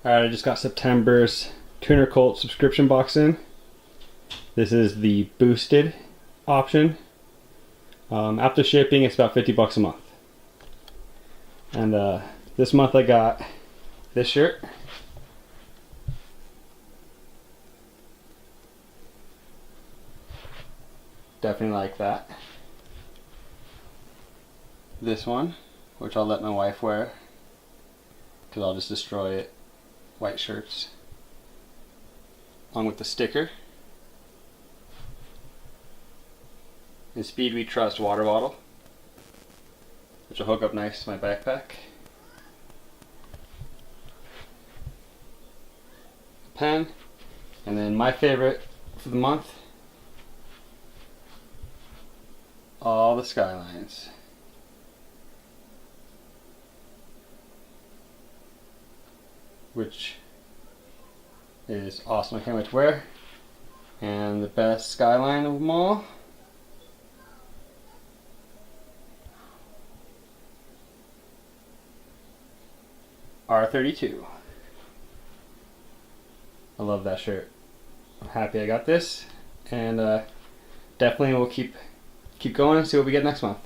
Alright, I just got September's TunerCult subscription box in. This is the boosted option. After shipping, it's about 50 bucks a month. And this month I got this shirt. Definitely like that. This one, which I'll let my wife wear, because I'll just destroy it. White shirts. Along with the sticker. And Speed We Trust water bottle, which will hook up nice to my backpack. Pen. And then my favorite for the month, all the skylines. Which is awesome. I can't wait to wear. And the best skyline of them all, R32. I love that shirt. I'm happy I got this, and definitely we'll keep going and see what we get next month.